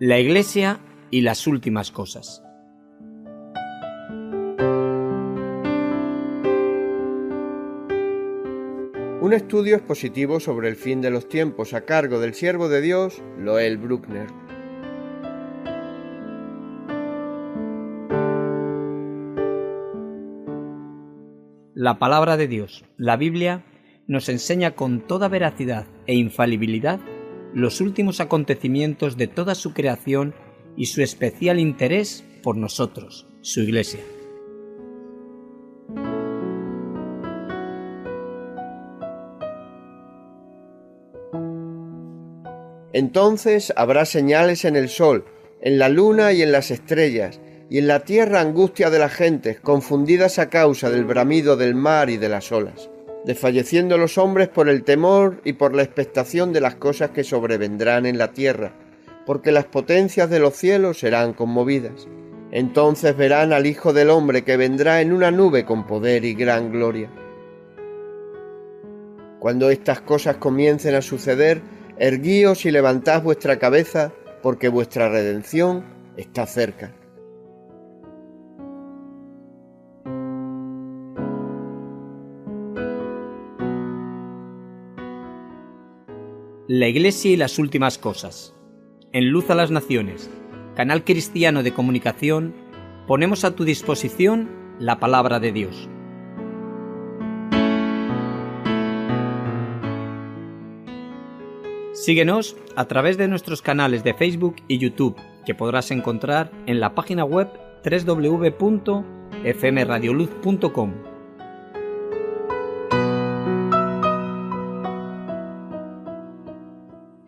La Iglesia y las últimas cosas. Un estudio expositivo sobre el fin de los tiempos a cargo del siervo de Dios, Loel Bruckner. La palabra de Dios, la Biblia, nos enseña con toda veracidad e infalibilidad los últimos acontecimientos de toda su creación y su especial interés por nosotros, su Iglesia. Entonces habrá señales en el sol, en la luna y en las estrellas, y en la tierra angustia de las gentes, confundidas a causa del bramido del mar y de las olas, desfalleciendo los hombres por el temor y por la expectación de las cosas que sobrevendrán en la tierra, porque las potencias de los cielos serán conmovidas. Entonces verán al Hijo del Hombre que vendrá en una nube con poder y gran gloria. Cuando estas cosas comiencen a suceder, erguíos y levantad vuestra cabeza, porque vuestra redención está cerca. La Iglesia y las últimas cosas. En Luz a las Naciones, canal cristiano de comunicación, ponemos a tu disposición la palabra de Dios. Síguenos a través de nuestros canales de Facebook y YouTube, que podrás encontrar en la página web www.fmradioluz.com.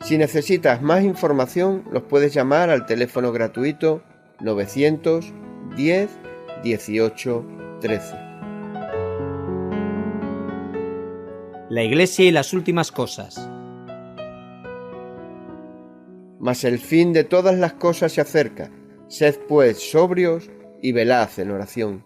Si necesitas más información, los puedes llamar al teléfono gratuito 910 18 13. La Iglesia y las últimas cosas. Mas el fin de todas las cosas se acerca. Sed pues sobrios y velad en oración.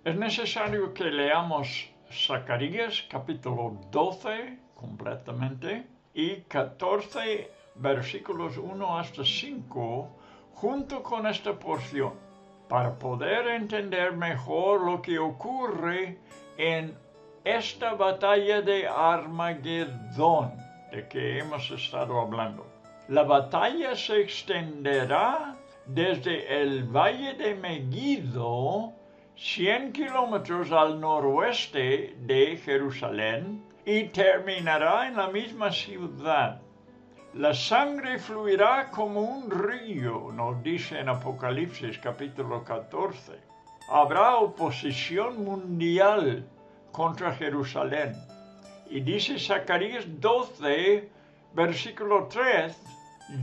Es necesario que leamos Zacarías capítulo 12 completamente y 14 versículos 1 hasta 5 junto con esta porción para poder entender mejor lo que ocurre en esta batalla de Armagedón de que hemos estado hablando. La batalla se extenderá desde el valle de Megiddo 100 kilómetros al noroeste de Jerusalén y terminará en la misma ciudad. La sangre fluirá como un río, nos dice en Apocalipsis capítulo 14. Habrá oposición mundial contra Jerusalén. Y dice Zacarías 12, versículo 3,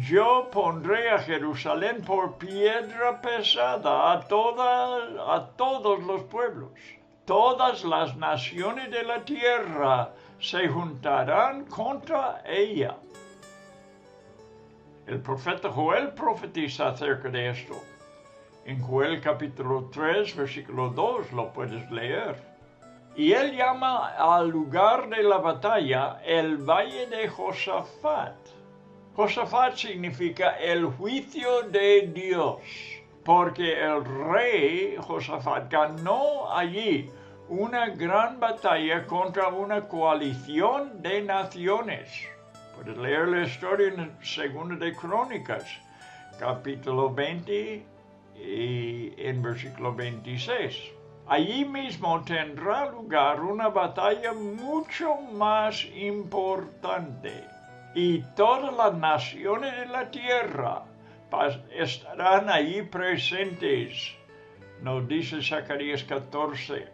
yo pondré a Jerusalén por piedra pesada a todos los pueblos. Todas las naciones de la tierra se juntarán contra ella. El profeta Joel profetiza acerca de esto. En Joel capítulo 3, versículo 2 lo puedes leer. Y él llama al lugar de la batalla el Valle de Josafat. Josafat significa el juicio de Dios, porque el rey Josafat ganó allí una gran batalla contra una coalición de naciones. Puedes leer la historia en 2 de Crónicas, capítulo 20 y en versículo 26. Allí mismo tendrá lugar una batalla mucho más importante. Y todas las naciones de la tierra estarán allí presentes. Nos dice Zacarías 14,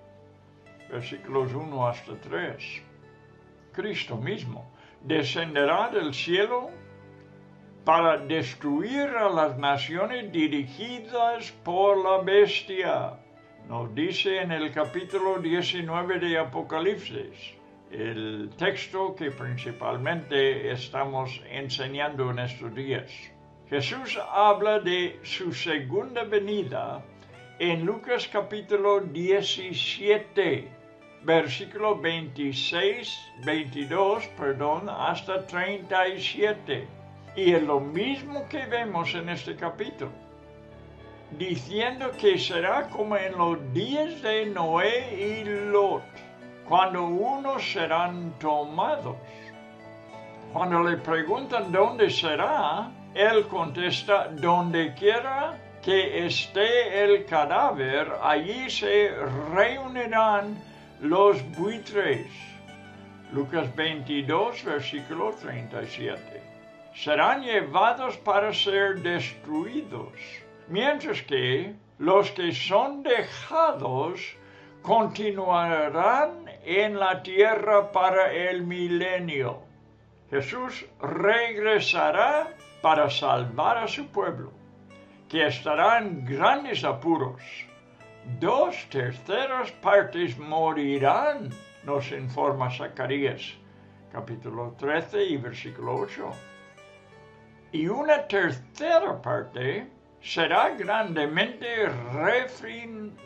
versículos 1 hasta 3. Cristo mismo descenderá del cielo para destruir a las naciones dirigidas por la bestia. Nos dice en el capítulo 19 de Apocalipsis. El texto que principalmente estamos enseñando en estos días. Jesús habla de su segunda venida en Lucas capítulo 17, versículo 22, hasta 37. Y es lo mismo que vemos en este capítulo, diciendo que será como en los días de Noé y Lot, cuando unos serán tomados. Cuando le preguntan dónde será, él contesta, donde quiera que esté el cadáver, allí se reunirán los buitres. Lucas 22, versículo 37. Serán llevados para ser destruidos, mientras que los que son dejados continuarán en la tierra para el milenio. Jesús regresará para salvar a su pueblo, que estará en grandes apuros. 2/3 partes morirán, nos informa Zacarías, capítulo 13 y versículo 8. Y 1/3 parte será grandemente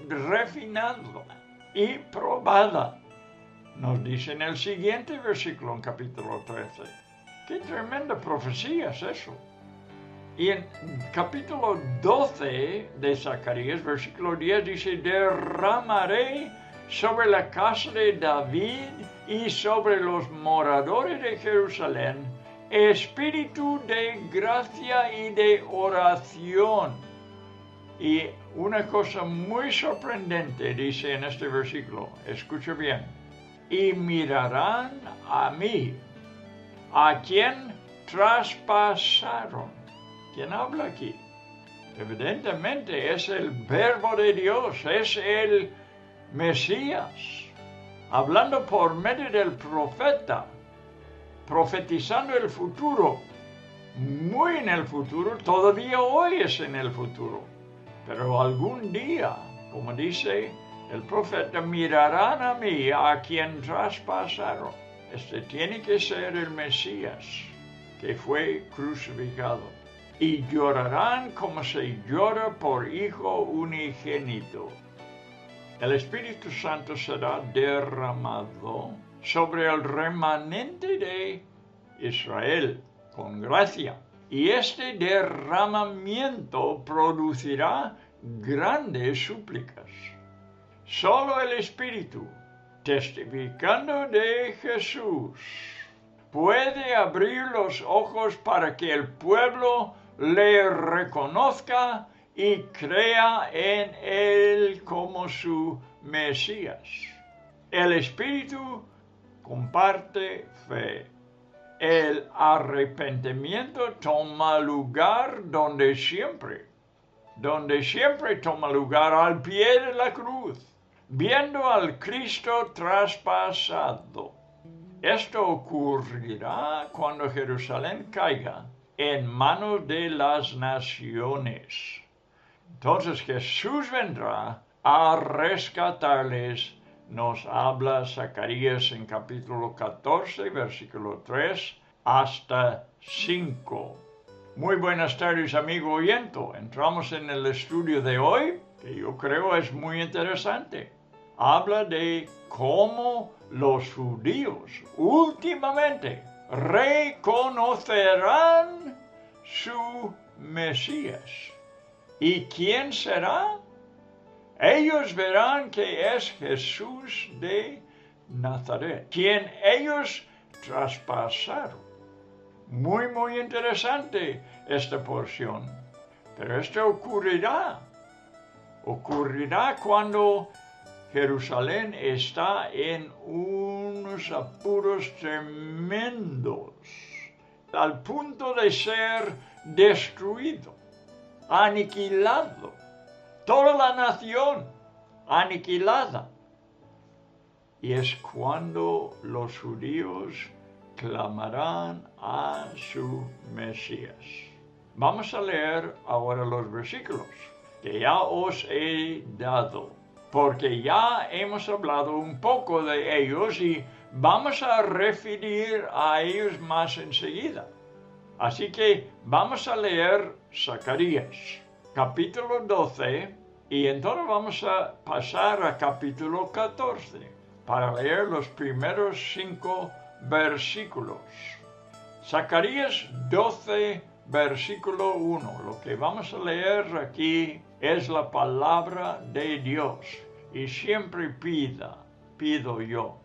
refinada y probada. Nos dice en el siguiente versículo, en capítulo 13. ¡Qué tremenda profecía es eso! Y en capítulo 12 de Zacarías, versículo 10, dice, derramaré sobre la casa de David y sobre los moradores de Jerusalén espíritu de gracia y de oración. Y una cosa muy sorprendente dice en este versículo, escucha bien, y mirarán a mí, a quien traspasaron. ¿Quién habla aquí? Evidentemente es el Verbo de Dios, es el Mesías, hablando por medio del profeta, profetizando el futuro, muy en el futuro, todavía hoy es en el futuro, pero algún día, como dice el profeta, mirarán a mí, a quien traspasaron. Este tiene que ser el Mesías, que fue crucificado. Y llorarán como se llora por hijo unigénito. El Espíritu Santo será derramado sobre el remanente de Israel con gracia. Y este derramamiento producirá grandes súplicas. Solo el Espíritu, testificando de Jesús, puede abrir los ojos para que el pueblo le reconozca y crea en él como su Mesías. El Espíritu comparte fe. El arrepentimiento toma lugar donde siempre toma lugar al pie de la cruz, viendo al Cristo traspasado. Esto ocurrirá cuando Jerusalén caiga en manos de las naciones. Entonces Jesús vendrá a rescatarles. Nos habla Zacarías en capítulo 14, versículo 3 hasta 5. Muy buenas tardes, amigo oyente. Entramos en el estudio de hoy, que yo creo es muy interesante. Habla de cómo los judíos últimamente reconocerán su Mesías. ¿Y quién será? Ellos verán que es Jesús de Nazaret, quien ellos traspasaron. Muy, muy interesante esta porción. Pero esto ocurrirá cuando Jerusalén está en unos apuros tremendos, al punto de ser destruido, aniquilado. Toda la nación aniquilada. Y es cuando los judíos clamarán a su Mesías. Vamos a leer ahora los versículos que ya os he dado, porque ya hemos hablado un poco de ellos y vamos a referir a ellos más enseguida. Así que vamos a leer Zacarías, capítulo 12, y entonces vamos a pasar a capítulo 14 para leer los primeros 5 versículos. Zacarías 12, versículo 1. Lo que vamos a leer aquí es la palabra de Dios. Y siempre pido yo,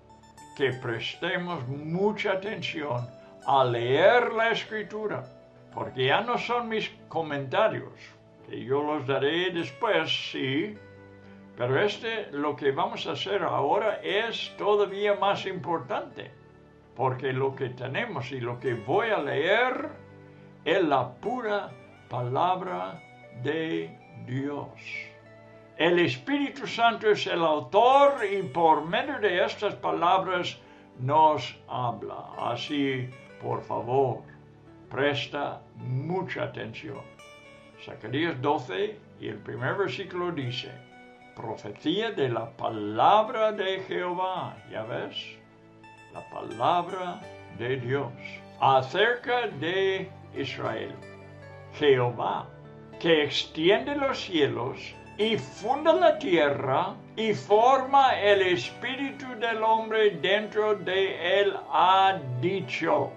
que prestemos mucha atención a leer la Escritura, porque ya no son mis comentarios, que yo los daré después, sí, pero lo que vamos a hacer ahora es todavía más importante, porque lo que tenemos y lo que voy a leer es la pura palabra de Dios. El Espíritu Santo es el autor y por medio de estas palabras nos habla. Así, por favor, presta mucha atención. Zacarías 12 y el primer versículo dice: profecía de la palabra de Jehová. ¿Ya ves? La palabra de Dios acerca de Israel. Jehová, que extiende los cielos y funda la tierra y forma el espíritu del hombre dentro de él, ha dicho.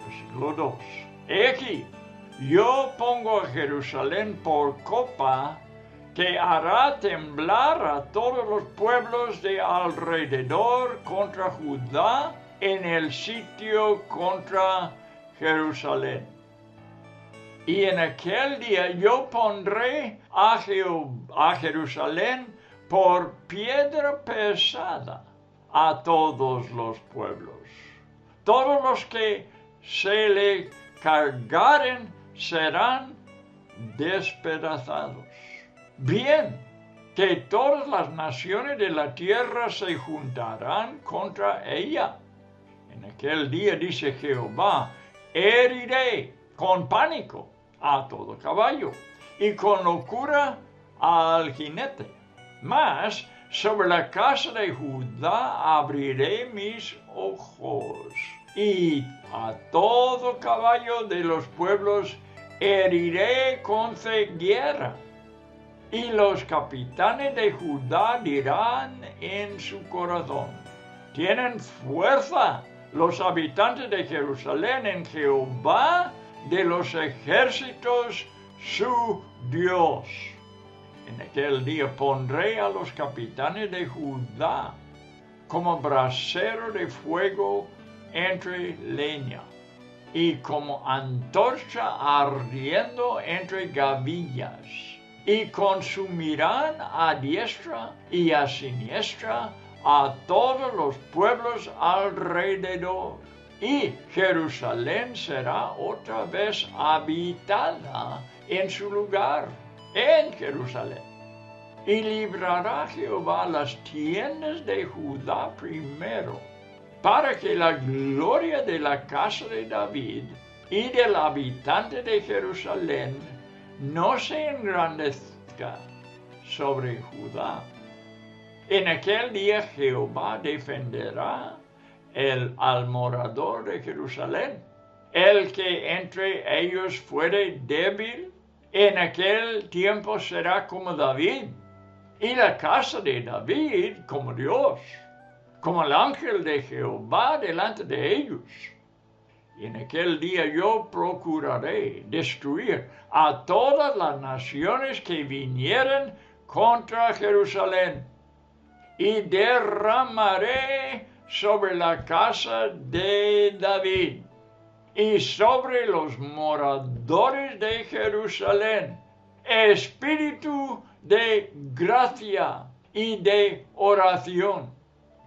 Versículo 2. He aquí, yo pongo a Jerusalén por copa que hará temblar a todos los pueblos de alrededor contra Judá en el sitio contra Jerusalén. Y en aquel día yo pondré a Jerusalén por piedra pesada a todos los pueblos. Todos los que se le cargaren serán despedazados. Bien, que todas las naciones de la tierra se juntarán contra ella. En aquel día, dice Jehová, heriré con pánico a todo caballo y con locura al jinete. Mas sobre la casa de Judá abriré mis ojos y a todo caballo de los pueblos heriré con ceguera. Y los capitanes de Judá dirán en su corazón: tienen fuerza los habitantes de Jerusalén en Jehová de los ejércitos, su Dios. En aquel día pondré a los capitanes de Judá como brasero de fuego entre leña y como antorcha ardiendo entre gavillas, y consumirán a diestra y a siniestra a todos los pueblos alrededor. Y Jerusalén será otra vez habitada en su lugar, en Jerusalén. Y librará Jehová las tiendas de Judá primero, para que la gloria de la casa de David y del habitante de Jerusalén no se engrandezca sobre Judá. En aquel día Jehová defenderá al morador de Jerusalén. El que entre ellos fuere débil, en aquel tiempo será como David, y la casa de David como Dios, como el ángel de Jehová delante de ellos. Y en aquel día yo procuraré destruir a todas las naciones que vinieren contra Jerusalén, y derramaré sobre la casa de David y sobre los moradores de Jerusalén espíritu de gracia y de oración,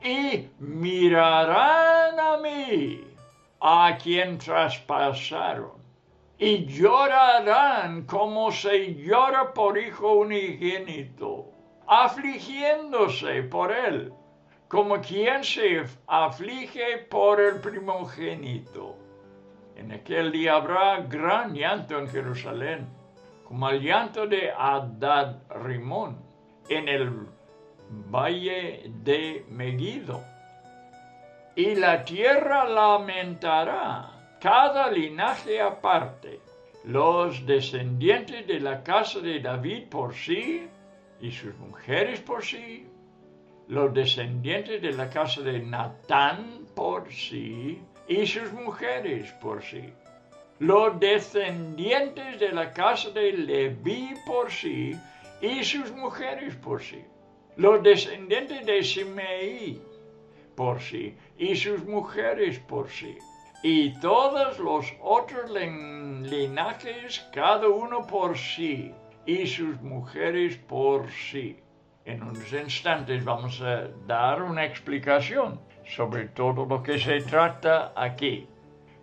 y mirarán a mí, a quien traspasaron, y llorarán como se llora por hijo unigénito, afligiéndose por él, como quien se aflige por el primogénito. En aquel día habrá gran llanto en Jerusalén, como el llanto de Adad-Rimón en el valle de Megiddo. Y la tierra lamentará cada linaje aparte, los descendientes de la casa de David por sí y sus mujeres por sí, los descendientes de la casa de Natán por sí y sus mujeres por sí, los descendientes de la casa de Leví por sí y sus mujeres por sí, los descendientes de Simei por sí y sus mujeres por sí, y todos los otros linajes, cada uno por sí y sus mujeres por sí. En unos instantes vamos a dar una explicación sobre todo lo que se trata aquí.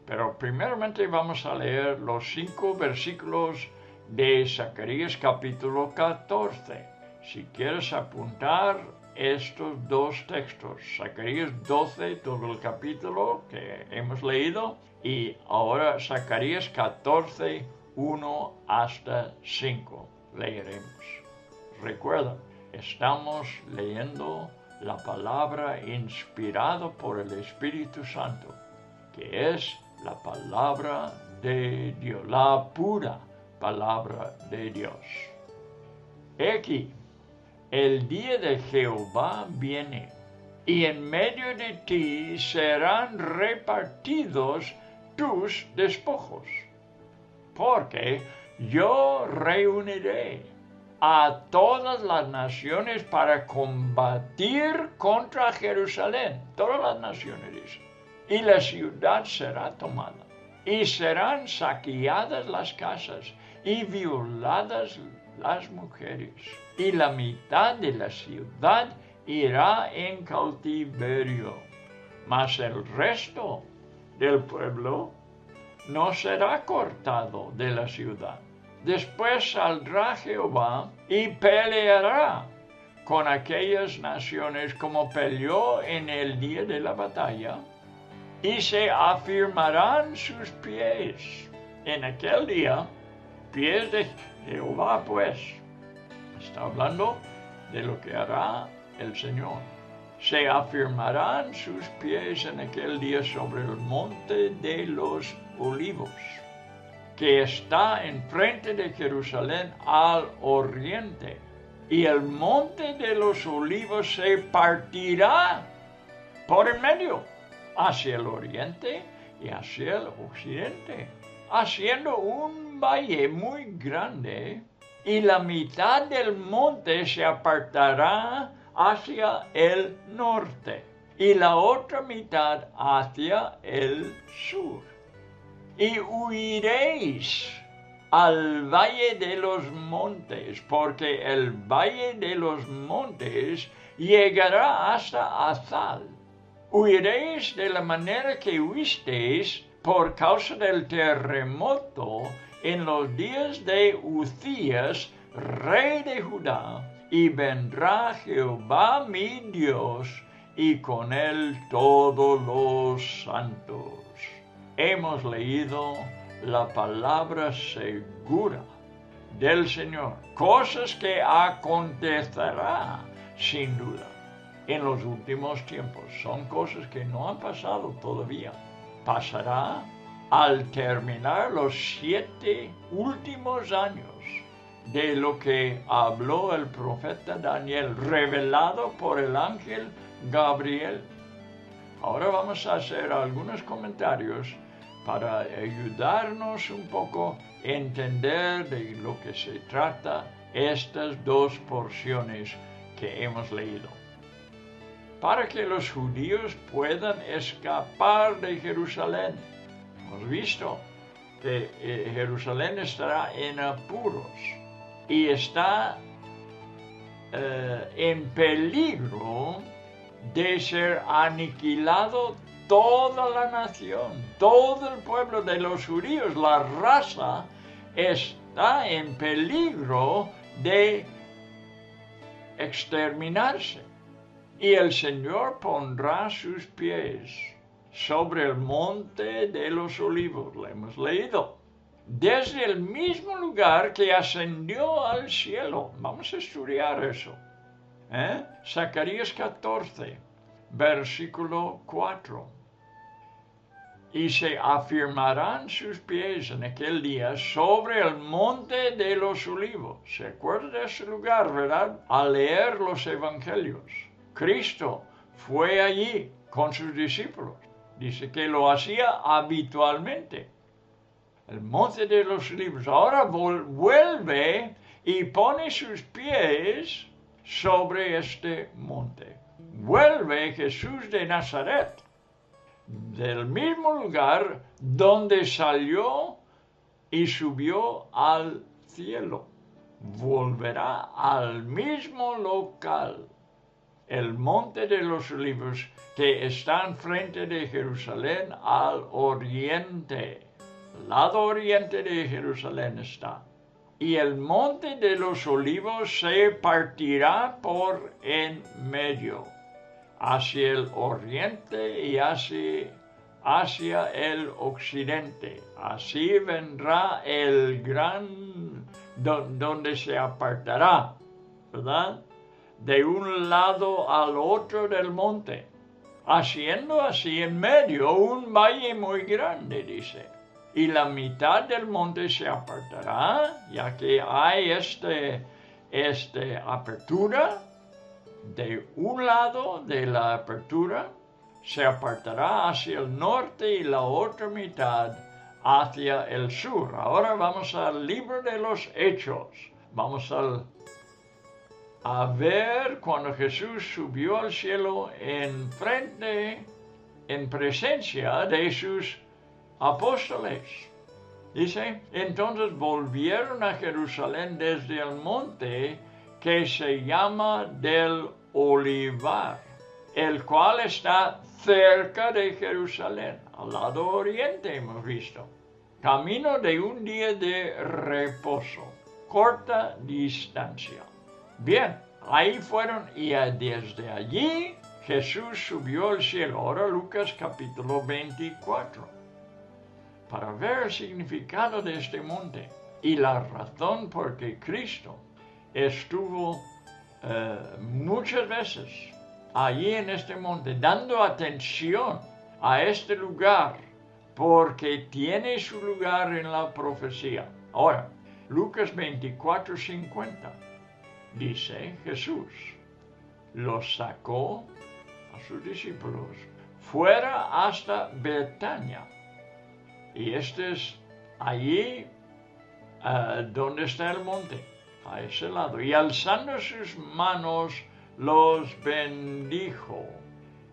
Pero primeramente vamos a leer los 5 versículos de Zacarías capítulo 14. Si quieres apuntar estos 2 textos, Zacarías 12, todo el capítulo que hemos leído, y ahora Zacarías 14, 1 hasta 5, leeremos. Recuerda, estamos leyendo la palabra inspirada por el Espíritu Santo, que es la palabra de Dios, la pura palabra de Dios. He aquí, el día de Jehová viene, y en medio de ti serán repartidos tus despojos, porque yo reuniré a todas las naciones para combatir contra Jerusalén, todas las naciones, y la ciudad será tomada, y serán saqueadas las casas, y violadas las mujeres, y la mitad de la ciudad irá en cautiverio, mas el resto del pueblo no será cortado de la ciudad. Después saldrá Jehová y peleará con aquellas naciones como peleó en el día de la batalla, y se afirmarán sus pies. En aquel día, pies de Jehová, pues, está hablando de lo que hará el Señor. Se afirmarán sus pies en aquel día sobre el monte de los olivos, que está enfrente de Jerusalén al oriente, y el monte de los olivos se partirá por el medio, hacia el oriente y hacia el occidente, haciendo un valle muy grande, y la mitad del monte se apartará hacia el norte, y la otra mitad hacia el sur. Y huiréis al valle de los montes, porque el valle de los montes llegará hasta Azal. Huiréis de la manera que huisteis por causa del terremoto en los días de Uzías, rey de Judá, y vendrá Jehová mi Dios, y con él todos los santos. Hemos leído la palabra segura del Señor, cosas que acontecerá sin duda en los últimos tiempos. Son cosas que no han pasado todavía. Pasará al terminar los 7 últimos años de lo que habló el profeta Daniel, revelado por el ángel Gabriel. Ahora vamos a hacer algunos comentarios para ayudarnos un poco a entender de lo que se trata estas 2 porciones que hemos leído. Para que los judíos puedan escapar de Jerusalén. Hemos visto que Jerusalén estará en apuros y está en peligro de ser aniquilado toda la nación, todo el pueblo de los judíos, la raza, está en peligro de exterminarse. Y el Señor pondrá sus pies sobre el monte de los olivos, lo hemos leído, desde el mismo lugar que ascendió al cielo. Vamos a estudiar eso. Zacarías 14, versículo 4. y se afirmarán sus pies en aquel día sobre el monte de los olivos. ¿Se acuerda de ese lugar, verdad? Al leer los evangelios, Cristo fue allí con sus discípulos. Dice que lo hacía habitualmente. El monte de los olivos. Ahora vuelve y pone sus pies sobre este monte. Vuelve Jesús de Nazaret, del mismo lugar donde salió y subió al cielo. Volverá al mismo local, el monte de los olivos, que está enfrente de Jerusalén al oriente. El lado oriente de Jerusalén está. Y el monte de los olivos se partirá por en medio, hacia el oriente y hacia el occidente. Así vendrá el gran, donde se apartará, ¿verdad? De un lado al otro del monte, haciendo así en medio un valle muy grande, dice. Y la mitad del monte se apartará, ya que hay esta apertura. De un lado de la apertura se apartará hacia el norte y la otra mitad hacia el sur. Ahora vamos al libro de los Hechos. Vamos a ver cuando Jesús subió al cielo en presencia de sus apóstoles. Dice, entonces volvieron a Jerusalén desde el monte que se llama del Olivar, el cual está cerca de Jerusalén, al lado oriente hemos visto. Camino de un día de reposo, corta distancia. Bien, ahí fueron y desde allí Jesús subió al cielo. Ahora Lucas capítulo 24. Para ver el significado de este monte y la razón por qué Cristo estuvo muchas veces allí en este monte, dando atención a este lugar, porque tiene su lugar en la profecía. Ahora, Lucas 24:50 dice, Jesús los sacó a sus discípulos fuera hasta Betania. Y este es allí donde está el monte, a ese lado. Y alzando sus manos los bendijo.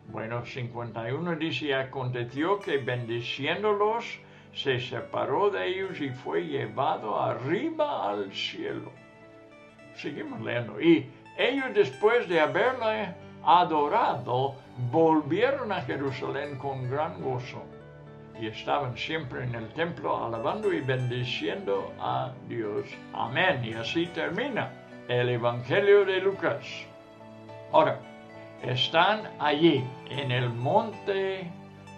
Bueno, 51 dice, y aconteció que bendiciéndolos, se separó de ellos y fue llevado arriba al cielo. Seguimos leyendo. Y ellos, después de haberle adorado, volvieron a Jerusalén con gran gozo. Y estaban siempre en el templo alabando y bendiciendo a Dios. Amén. Y así termina el Evangelio de Lucas. Ahora, están allí en el monte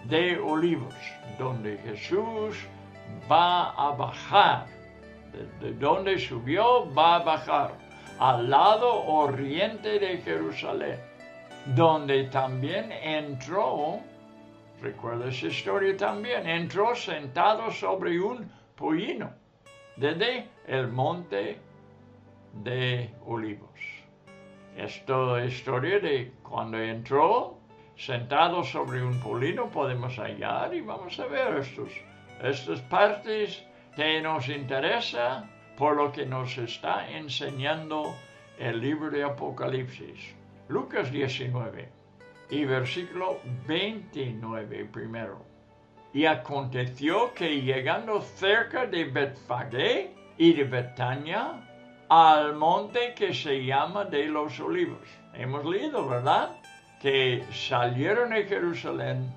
de Olivos, donde Jesús va a bajar. De donde subió va a bajar al lado oriente de Jerusalén, donde también entró. Recuerda esa historia también. Entró sentado sobre un pollino desde el monte de Olivos. Esta historia de cuando entró sentado sobre un pollino podemos hallar y vamos a ver estas partes que nos interesa por lo que nos está enseñando el libro de Apocalipsis. Lucas 19. Y versículo 29 primero. Y aconteció que llegando cerca de Betfagé y de Betania, al monte que se llama de los Olivos. Hemos leído, ¿verdad? Que salieron de Jerusalén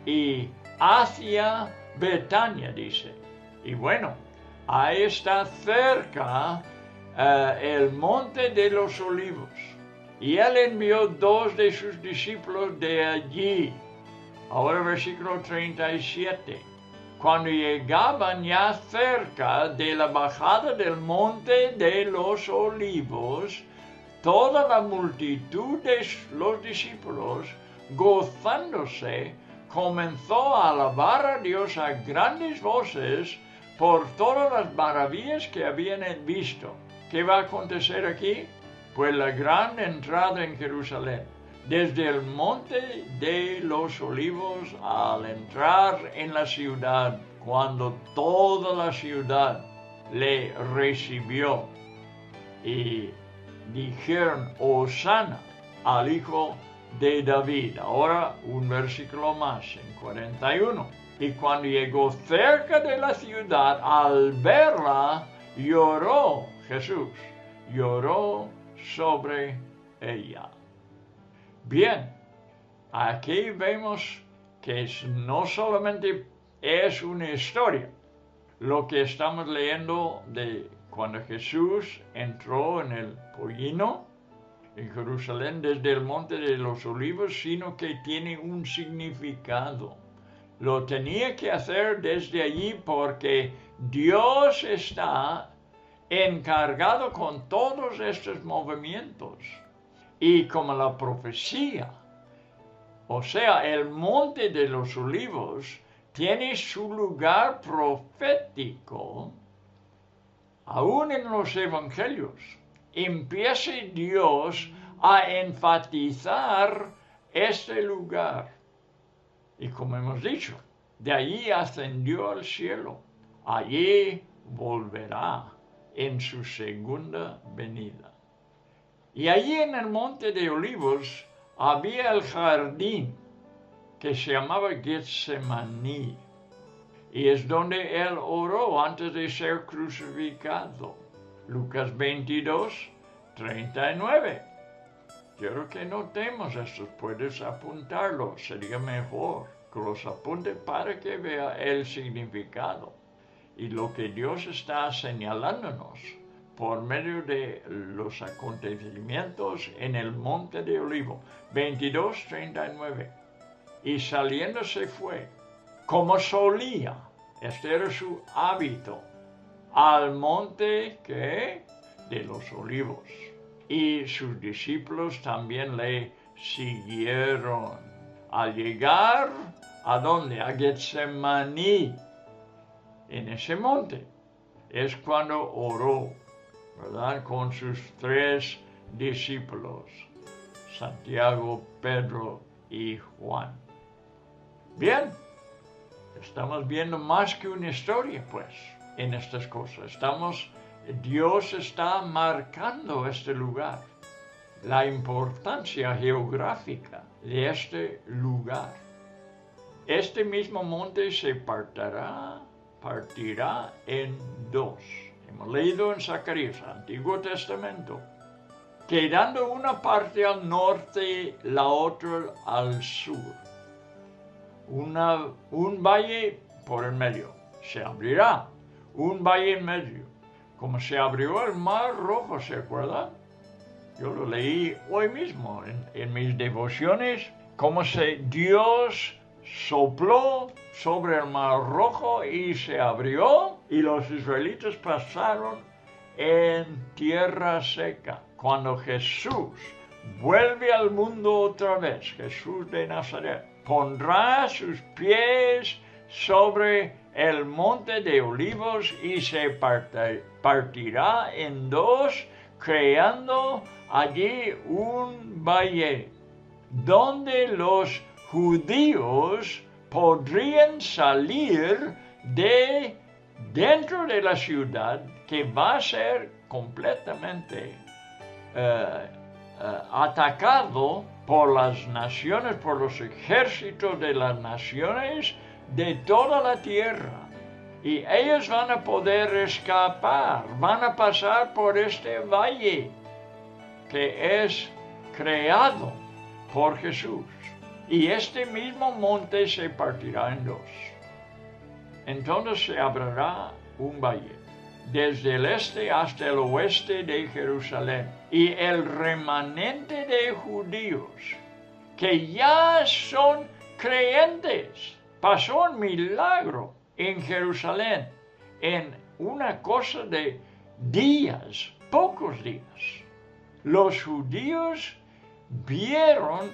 y hacia Betania, dice. Y bueno, ahí está cerca el monte de los Olivos. Y él envió 2 de sus discípulos de allí. Ahora versículo 37. Cuando llegaban ya cerca de la bajada del monte de los Olivos, toda la multitud de los discípulos, gozándose, comenzó a alabar a Dios a grandes voces por todas las maravillas que habían visto. ¿Qué va a acontecer aquí? Pues la gran entrada en Jerusalén. Desde el monte de los olivos al entrar en la ciudad, cuando toda la ciudad le recibió y dijeron Hosana al hijo de David. Ahora un versículo más, en 41. Y cuando llegó cerca de la ciudad, al verla, lloró Jesús, lloró sobre ella. Bien, aquí vemos que no solamente es una historia, lo que estamos leyendo de cuando Jesús entró en el pollino en Jerusalén desde el monte de los olivos, sino que tiene un significado. Lo tenía que hacer desde allí porque Dios está encargado con todos estos movimientos. Y como la profecía, o sea, el monte de los olivos, tiene su lugar profético, aún en los evangelios, empieza Dios a enfatizar este lugar. Y como hemos dicho, de allí ascendió al cielo, allí volverá en su segunda venida. Y allí en el monte de olivos había el jardín que se llamaba Getsemaní, y es donde él oró antes de ser crucificado. Lucas 22, 39. Quiero que notemos esto, puedes apuntarlo, sería mejor que los apunte para que vea el significado y lo que Dios está señalándonos por medio de los acontecimientos en el monte de Olivo. 22, 39. Y saliendo se fue, como solía, este era su hábito, al monte ¿qué? De los olivos. Y sus discípulos también le siguieron. Al llegar, ¿a dónde? A Getsemaní. En ese monte es cuando oró, ¿verdad? Con sus 3 discípulos, Santiago, Pedro y Juan. Bien, estamos viendo más que una historia, pues, en estas cosas. Dios está marcando este lugar, la importancia geográfica de este lugar. Este mismo monte se partirá en 2. Hemos leído en Zacarías, Antiguo Testamento, quedando una parte al norte, la otra al sur. Un valle por el medio, se abrirá un valle en medio. Como se abrió el Mar Rojo, ¿se acuerdan? Yo lo leí hoy mismo en mis devociones, cómo Dios sopló sobre el Mar Rojo y se abrió, y los israelitas pasaron en tierra seca. Cuando Jesús vuelve al mundo otra vez, Jesús de Nazaret, pondrá sus pies sobre el monte de olivos y se partirá en 2, creando allí un valle donde los judíos podrían salir de dentro de la ciudad, que va a ser completamente atacado por las naciones, por los ejércitos de las naciones de toda la tierra. Y ellos van a poder escapar, van a pasar por este valle que es creado por Jesús. Y este mismo monte se partirá en 2. Entonces se abrirá un valle, desde el este hasta el oeste de Jerusalén. Y el remanente de judíos, que ya son creyentes, pasó un milagro en Jerusalén, en una cosa de días, pocos días. Los judíos vieron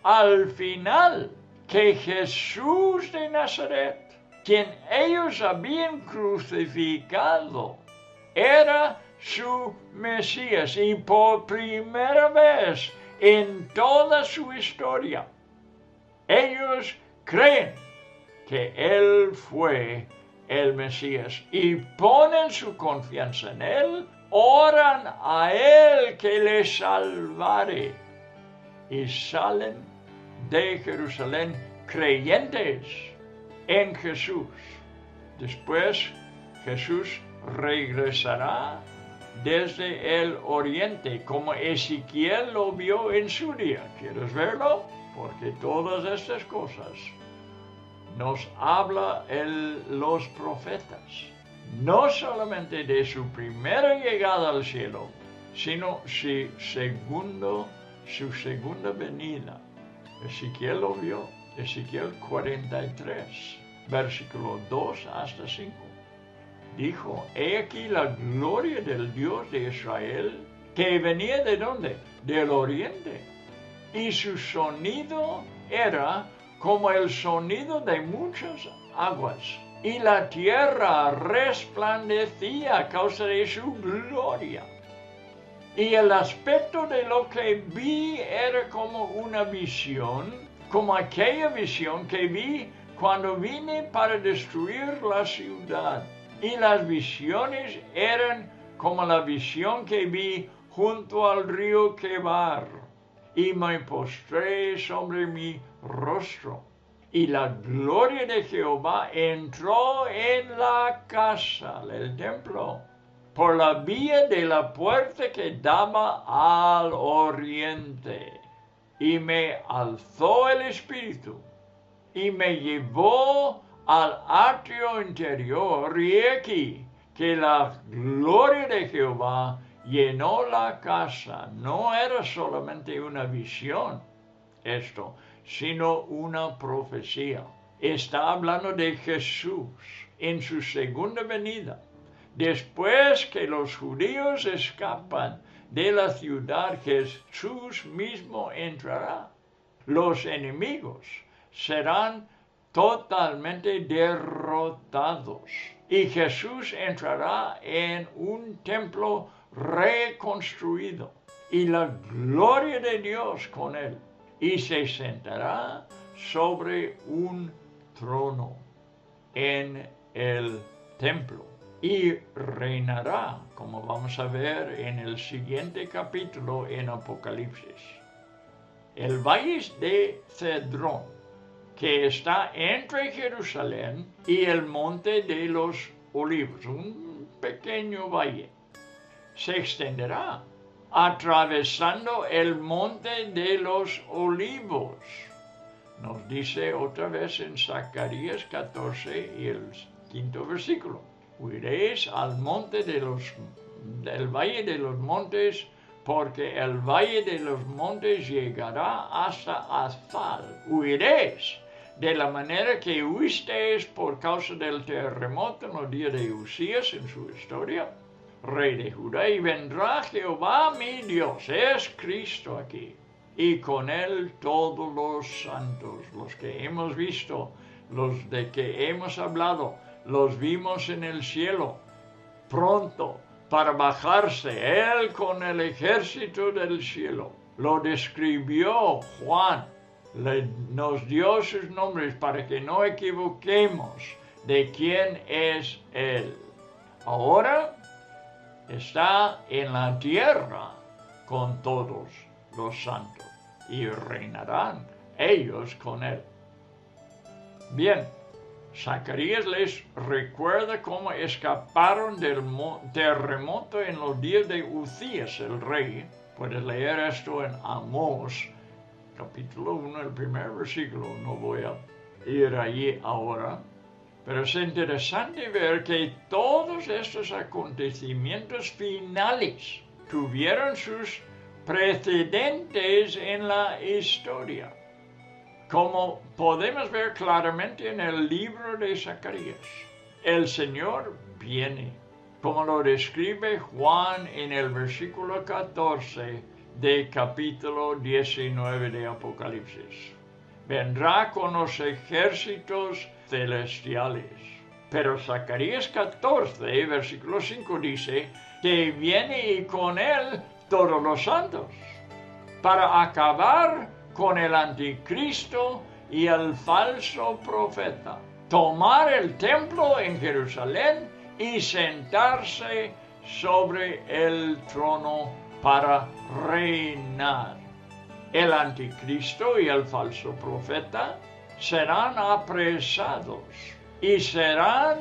al final que Jesús de Nazaret, quien ellos habían crucificado, era su Mesías, y por primera vez en toda su historia, ellos creen que Él fue el Mesías y ponen su confianza en Él, oran a Él que les salvare y salen de Jerusalén creyentes en Jesús. Después Jesús regresará desde el oriente, como Ezequiel lo vio en su día. ¿Quieres verlo? Porque todas estas cosas nos habla los profetas, no solamente de su primera llegada al cielo, sino su segunda venida. Ezequiel lo vio, Ezequiel 43, versículo 2 hasta 5. Dijo, he aquí la gloria del Dios de Israel, que venía ¿de dónde? Del oriente. Y su sonido era como el sonido de muchas aguas. Y la tierra resplandecía a causa de su gloria. Y el aspecto de lo que vi era como una visión, como aquella visión que vi cuando vine para destruir la ciudad. Y las visiones eran como la visión que vi junto al río Quebar. Y me postré sobre mi rostro. Y la gloria de Jehová entró en la casa, el templo, por la vía de la puerta que daba al oriente. Y me alzó el espíritu, y me llevó al atrio interior, y aquí que la gloria de Jehová llenó la casa. No era solamente una visión esto, sino una profecía. Está hablando de Jesús en su segunda venida. Después que los judíos escapan de la ciudad, Jesús mismo entrará. Los enemigos serán totalmente derrotados. Y Jesús entrará en un templo reconstruido. Y la gloria de Dios con él. Y se sentará sobre un trono en el templo. Y reinará, como vamos a ver en el siguiente capítulo en Apocalipsis. El valle de Cedrón, que está entre Jerusalén y el monte de los Olivos, un pequeño valle, se extenderá atravesando el monte de los Olivos. Nos dice otra vez en Zacarías 14 y el 5º versículo. Huiréis al monte del valle de los montes, porque el valle de los montes llegará hasta Azal. Huiréis de la manera que huisteis por causa del terremoto en los días de Usías en su historia, rey de Judá, y vendrá Jehová mi Dios, es Cristo aquí, y con él todos los santos, los que hemos visto, los de que hemos hablado, los vimos en el cielo, pronto para bajarse, él con el ejército del cielo. Lo describió Juan, nos dio sus nombres para que no equivoquemos de quién es él. Ahora está en la tierra con todos los santos y reinarán ellos con él. Bien, Zacarías les recuerda cómo escaparon del terremoto en los días de Uzías, el rey. Puedes leer esto en Amós, capítulo 1, el primer versículo. No voy a ir allí ahora. Pero es interesante ver que todos estos acontecimientos finales tuvieron sus precedentes en la historia, como podemos ver claramente en el libro de Zacarías. El Señor viene, como lo describe Juan en el versículo 14 de capítulo 19 de Apocalipsis. vendrá con los ejércitos celestiales. Pero Zacarías 14, versículo 5 dice que viene y con él todos los santos para acabar con el anticristo y el falso profeta, tomar el templo en Jerusalén y sentarse sobre el trono para reinar. El anticristo y el falso profeta serán apresados y serán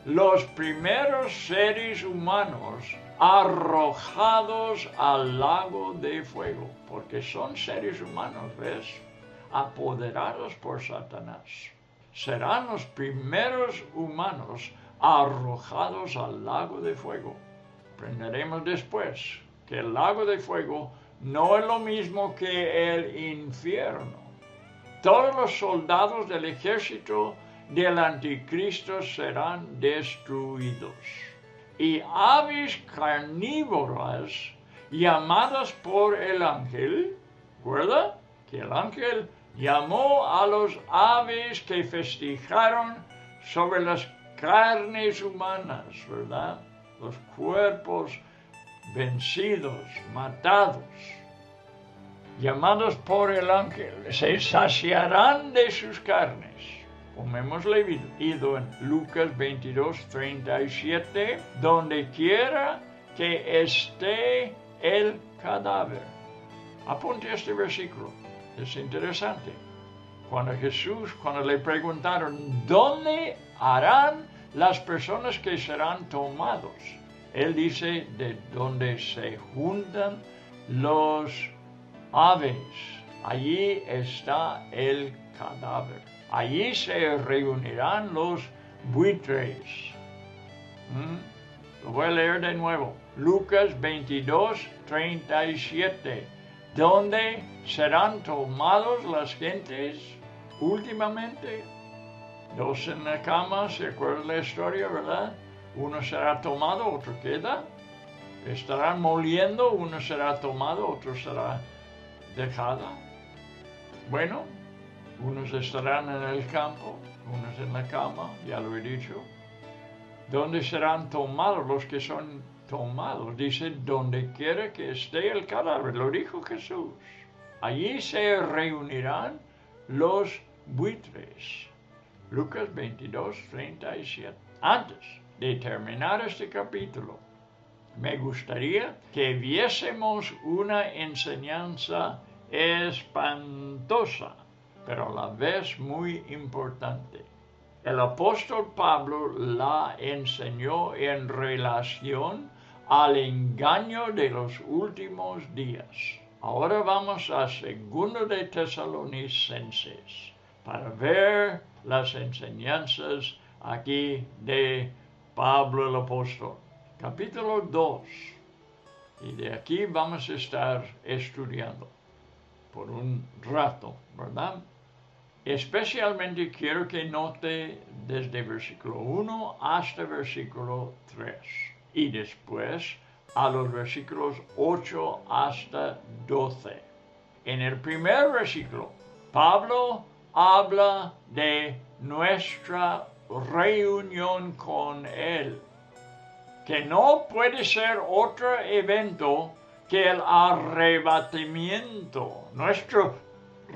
los primeros seres humanos arrojados al lago de fuego, porque son seres humanos, ¿ves? Apoderados por Satanás. Serán los primeros humanos arrojados al lago de fuego. Aprenderemos después que el lago de fuego no es lo mismo que el infierno. Todos los soldados del ejército del anticristo serán destruidos. Y aves carnívoras llamadas por el ángel, ¿recuerda? Que el ángel llamó a los aves que festejaron sobre las carnes humanas, ¿verdad? Los cuerpos vencidos, matados, llamados por el ángel, se saciarán de sus carnes. Como hemos leído en Lucas 22, 37, donde quiera que esté el cadáver. Apunte este versículo, es interesante. Cuando le preguntaron, ¿dónde harán las personas que serán tomados? Él dice, de donde se juntan los aves, allí está el cadáver. Allí se reunirán los buitres. Lo voy a leer de nuevo. Lucas 22, 37. ¿Dónde serán tomados las gentes últimamente? Dos en la cama, ¿se acuerdan la historia, verdad? Uno será tomado, otro queda. Estarán moliendo, uno será tomado, otro será dejado. Bueno, unos estarán en el campo, unos en la cama, ya lo he dicho. ¿Dónde serán tomados los que son tomados? Dice, donde quiera que esté el cadáver, lo dijo Jesús. Allí se reunirán los buitres. Lucas 22, 37. Antes de terminar este capítulo, me gustaría que viésemos una enseñanza espantosa, pero a la vez muy importante. El apóstol Pablo la enseñó en relación al engaño de los últimos días. Ahora vamos a 2 de Tesalonicenses para ver las enseñanzas aquí de Pablo el apóstol. Capítulo 2. Y de aquí vamos a estar estudiando por un rato, ¿verdad? Especialmente quiero que note desde versículo 1 hasta versículo 3 y después a los versículos 8 hasta 12. En el primer versículo, Pablo habla de nuestra reunión con Él, que no puede ser otro evento que el arrebatamiento. Nuestra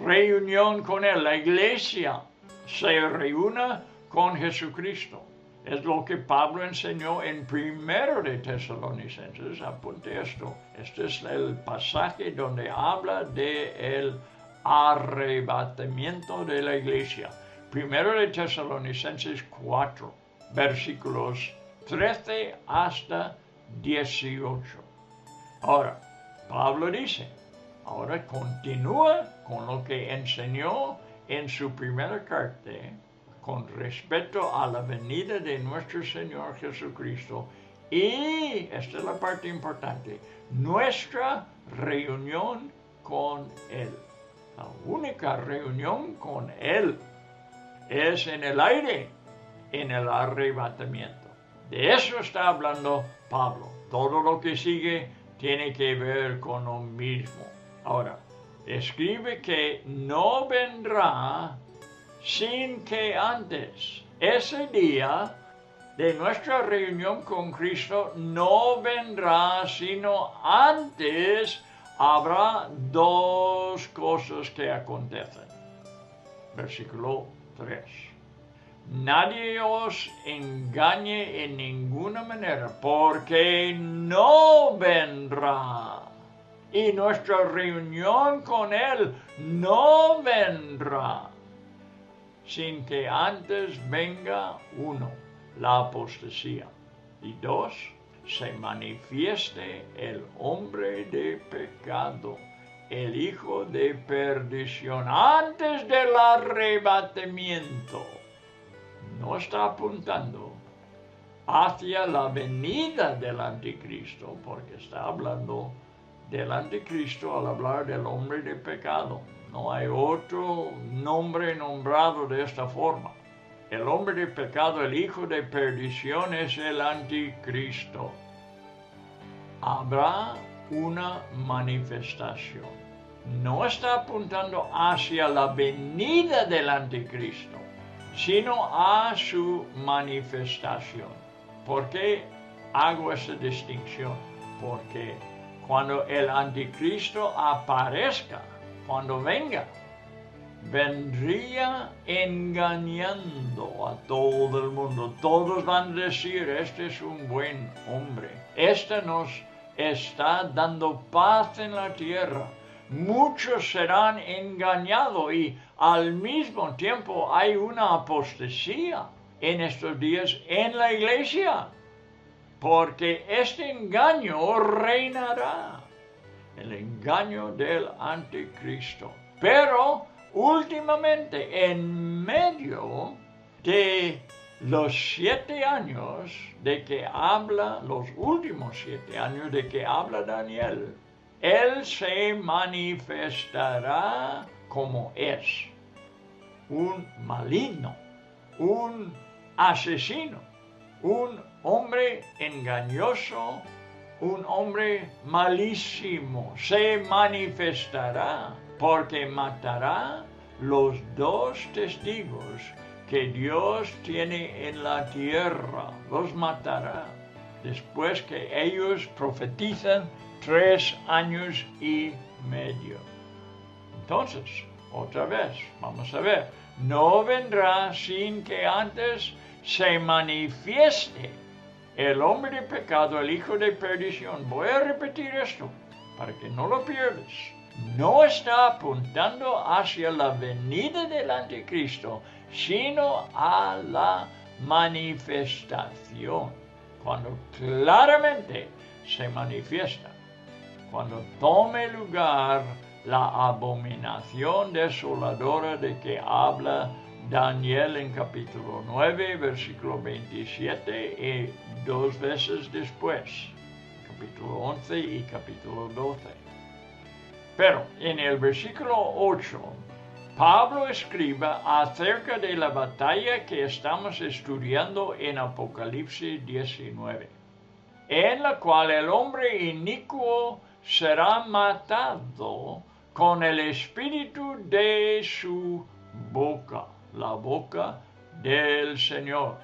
reunión con Él, la iglesia se reúne con Jesucristo. Es lo que Pablo enseñó en 1 de Tesalonicenses. Apunte esto. Este es el pasaje donde habla del arrebatamiento de la iglesia. 1 de Tesalonicenses 4, versículos 13 hasta 18. Ahora, Pablo dice, ahora continúa con lo que enseñó en su primera carta con respecto a la venida de nuestro Señor Jesucristo y, esta es la parte importante, nuestra reunión con Él. La única reunión con Él es en el aire, en el arrebatamiento. De eso está hablando Pablo. Todo lo que sigue tiene que ver con lo mismo. Ahora, escribe que no vendrá sin que antes, ese día de nuestra reunión con Cristo, no vendrá sino antes habrá dos cosas que acontecen. Versículo 3. Nadie os engañe en ninguna manera, porque no vendrá. Y nuestra reunión con Él no vendrá sin que antes venga uno, la apostasía, y dos, se manifieste el hombre de pecado, el hijo de perdición, antes del arrebatamiento. No está apuntando hacia la venida del anticristo, porque está hablando del anticristo al hablar del hombre de pecado. No hay otro nombre nombrado de esta forma. El hombre de pecado, el hijo de perdición, es el anticristo. Habrá una manifestación. No está apuntando hacia la venida del anticristo, sino a su manifestación. ¿Por qué hago esa distinción? Porque cuando el anticristo aparezca, cuando venga, vendría engañando a todo el mundo. Todos van a decir, este es un buen hombre. Este nos está dando paz en la tierra. Muchos serán engañados y al mismo tiempo hay una apostasía en estos días en la iglesia. Porque este engaño reinará. El engaño del anticristo. Pero últimamente, en medio de los 7 años de que habla, los últimos 7 años de que habla Daniel, él se manifestará como es. Un maligno, un asesino, un hombre engañoso, un hombre malísimo. Se manifestará porque matará los 2 testigos que Dios tiene en la tierra. Los matará después que ellos profetizan 3 años y medio. Entonces, otra vez, vamos a ver, no vendrá sin que antes se manifieste el hombre de pecado, el hijo de perdición. Voy a repetir esto para que no lo pierdas. No está apuntando hacia la venida del anticristo, sino a la manifestación. Cuando claramente se manifiesta, cuando tome lugar la abominación desoladora de que habla Daniel en capítulo 9, versículo 27 y 2 veces después, capítulo 11 y capítulo 12. Pero en el versículo 8, Pablo escribe acerca de la batalla que estamos estudiando en Apocalipsis 19, en la cual el hombre inicuo será matado con el espíritu de su boca, la boca del Señor.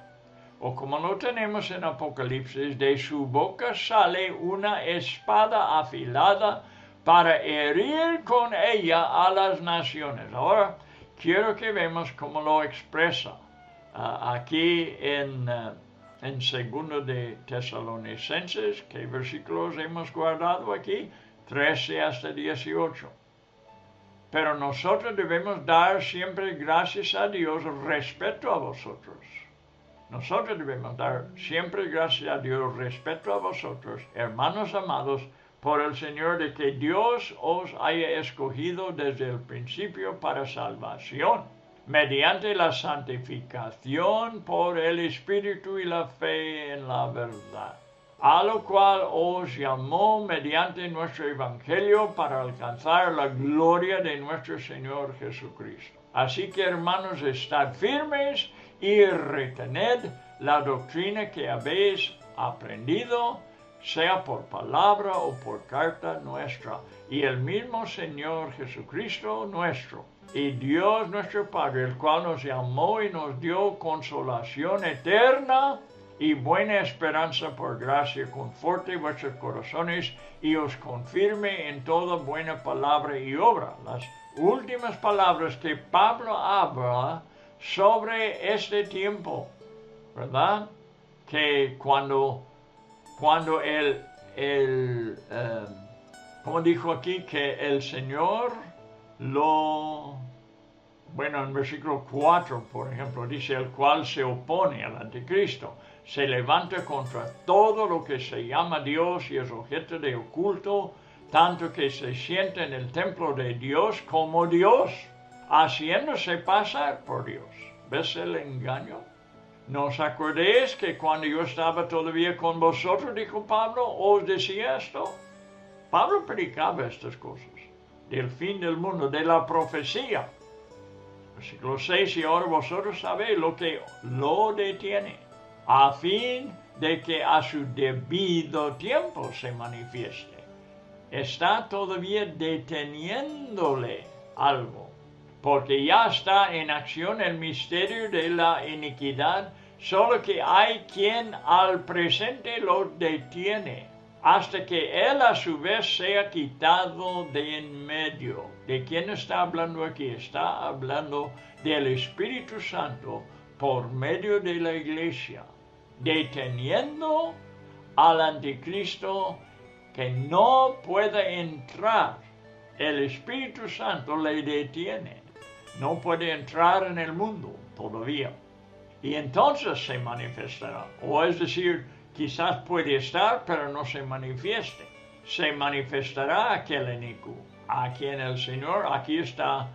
O como lo tenemos en Apocalipsis, de su boca sale una espada afilada para herir con ella a las naciones. Ahora, quiero que vemos cómo lo expresa aquí en 2 de Tesalonicenses. ¿Qué versículos hemos guardado aquí? 13 hasta 18. Pero nosotros debemos dar siempre gracias a Dios respecto a vosotros. Nosotros debemos dar siempre gracias a Dios respecto a vosotros, hermanos amados, por el Señor, de que Dios os haya escogido desde el principio para salvación, mediante la santificación por el Espíritu y la fe en la verdad, a lo cual os llamó mediante nuestro Evangelio para alcanzar la gloria de nuestro Señor Jesucristo. Así que, hermanos, estad firmes y retened la doctrina que habéis aprendido, sea por palabra o por carta nuestra, y el mismo Señor Jesucristo nuestro, y Dios nuestro Padre, el cual nos llamó y nos dio consolación eterna y buena esperanza por gracia, conforte vuestros corazones y os confirme en toda buena palabra y obra. Las últimas palabras que Pablo habla sobre este tiempo, ¿verdad? Que cuando como dijo aquí, que el Señor bueno, en versículo 4, por ejemplo, dice, el cual se opone al anticristo, se levanta contra todo lo que se llama Dios y es objeto de culto, tanto que se sienta en el templo de Dios como Dios, haciéndose pasar por Dios. ¿Ves el engaño? ¿No os acordéis que cuando yo estaba todavía con vosotros, dijo Pablo, os decía esto? Pablo predicaba estas cosas, del fin del mundo, de la profecía. Versículo 6, y ahora vosotros sabéis lo que lo detiene, a fin de que a su debido tiempo se manifieste. Está todavía deteniéndole algo, porque ya está en acción el misterio de la iniquidad, solo que hay quien al presente lo detiene, hasta que él a su vez sea quitado de en medio. ¿De quién está hablando aquí? Está hablando del Espíritu Santo por medio de la iglesia, deteniendo al anticristo que no pueda entrar. El Espíritu Santo le detiene. No puede entrar en el mundo todavía. Y entonces se manifestará. O es decir, quizás puede estar, pero no se manifieste. Se manifestará aquel inicuo, a quien el Señor, aquí está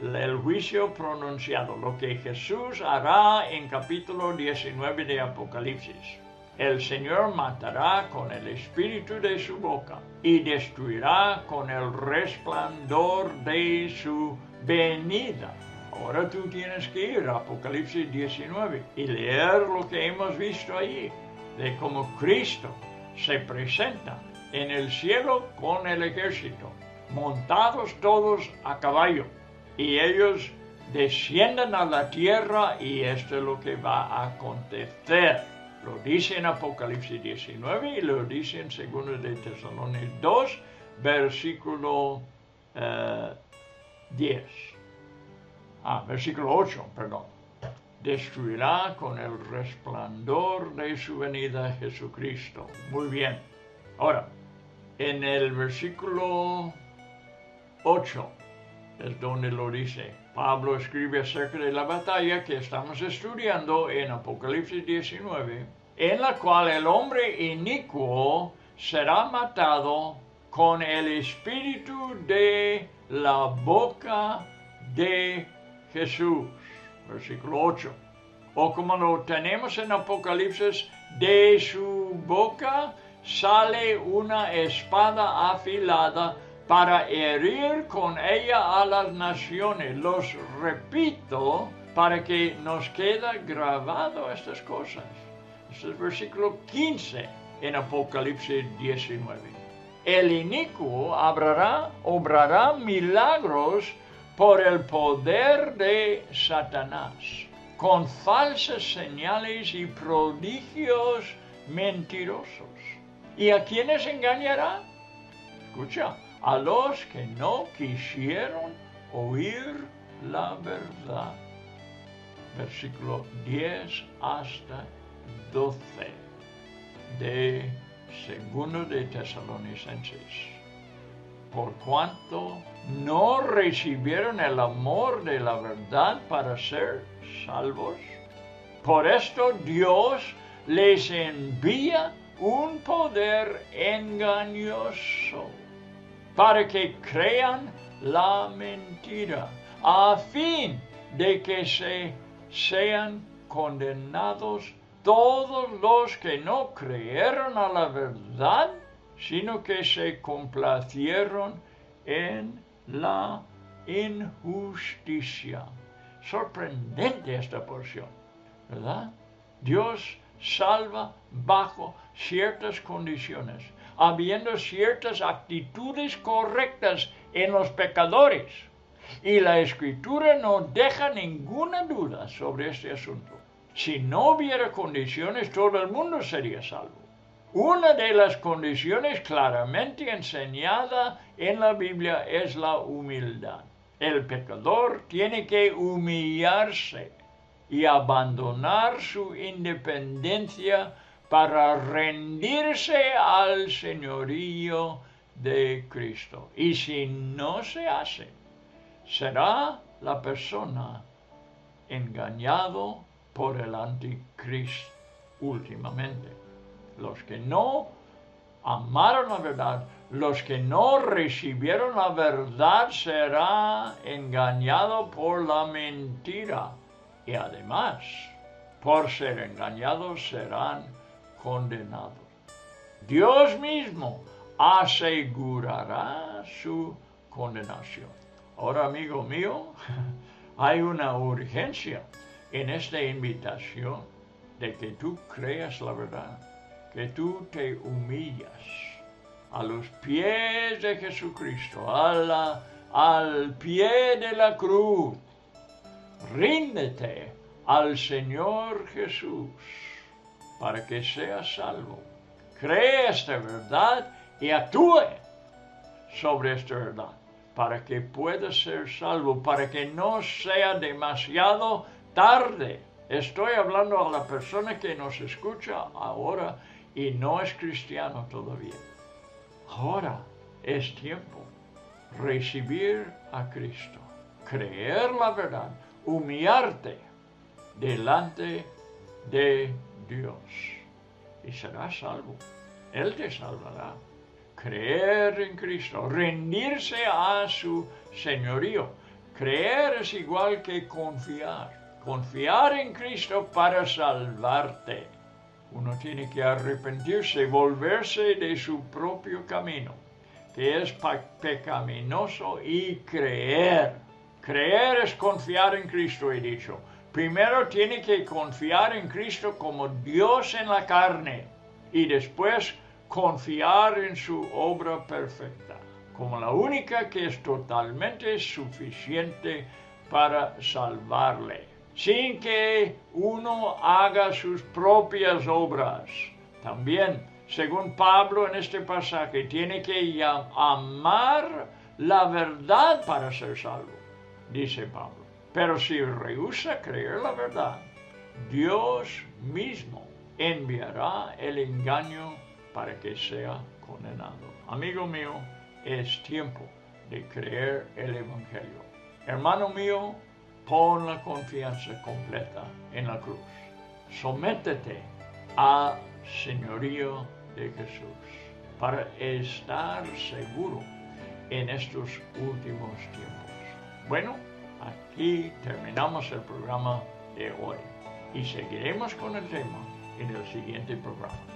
el juicio pronunciado, lo que Jesús hará en capítulo 19 de Apocalipsis. El Señor matará con el espíritu de su boca y destruirá con el resplandor de su venida. Ahora tú tienes que ir a Apocalipsis 19 y leer lo que hemos visto allí, de cómo Cristo se presenta en el cielo con el ejército, montados todos a caballo, y ellos descienden a la tierra, y esto es lo que va a acontecer. Lo dice en Apocalipsis 19 y lo dice en 2 de Tesalonicenses 2, versículo 8, perdón. Destruirá con el resplandor de su venida Jesucristo. Muy bien. Ahora, en el versículo 8 es donde lo dice. Pablo escribe acerca de la batalla que estamos estudiando en Apocalipsis 19, en la cual el hombre inicuo será matado con el espíritu de la boca de Jesús. Versículo 8. O como lo tenemos en Apocalipsis, de su boca sale una espada afilada para herir con ella a las naciones. Los repito para que nos quede grabado estas cosas. Este es el versículo 15 en Apocalipsis 19. El inicuo obrará milagros por el poder de Satanás, con falsas señales y prodigios mentirosos. ¿Y a quiénes engañará? Escucha, a los que no quisieron oír la verdad. Versículo 10 hasta 12 de 2 de Tesalonicenses. Por cuanto no recibieron el amor de la verdad para ser salvos, por esto Dios les envía un poder engañoso para que crean la mentira, a fin de que sean condenados todos los que no creyeron a la verdad, sino que se complacieron en la injusticia. Sorprendente esta porción, ¿verdad? Dios salva bajo ciertas condiciones, habiendo ciertas actitudes correctas en los pecadores. Y la Escritura no deja ninguna duda sobre este asunto. Si no hubiera condiciones, todo el mundo sería salvo. Una de las condiciones claramente enseñada en la Biblia es la humildad. El pecador tiene que humillarse y abandonar su independencia para rendirse al señorío de Cristo. Y si no se hace, será la persona engañado por el anticristo últimamente. Los que no amaron la verdad, los que no recibieron la verdad, serán engañados por la mentira. Y además, por ser engañados, serán condenados. Dios mismo asegurará su condenación. Ahora, amigo mío, hay una urgencia en esta invitación de que tú creas la verdad, que tú te humillas a los pies de Jesucristo, al pie de la cruz. Ríndete al Señor Jesús para que seas salvo. Cree esta verdad y actúe sobre esta verdad para que puedas ser salvo, para que no sea demasiado tarde. Estoy hablando a la persona que nos escucha ahora y no es cristiano todavía. Ahora es tiempo de recibir a Cristo, creer la verdad, humillarte delante de Dios y serás salvo. Él te salvará. Creer en Cristo, rendirse a su señorío. Creer es igual que confiar. Confiar en Cristo para salvarte. Uno tiene que arrepentirse, volverse de su propio camino, que es pecaminoso, y creer. Creer es confiar en Cristo, he dicho. Primero tiene que confiar en Cristo como Dios en la carne y después confiar en su obra perfecta, como la única que es totalmente suficiente para salvarle, sin que uno haga sus propias obras. También, según Pablo en este pasaje, tiene que amar la verdad para ser salvo, dice Pablo. Pero si rehúsa creer la verdad, Dios mismo enviará el engaño para que sea condenado. Amigo mío, es tiempo de creer el Evangelio. Hermano mío, pon la confianza completa en la cruz. Sométete al señorío de Jesús para estar seguro en estos últimos tiempos. Bueno, aquí terminamos el programa de hoy y seguiremos con el tema en el siguiente programa.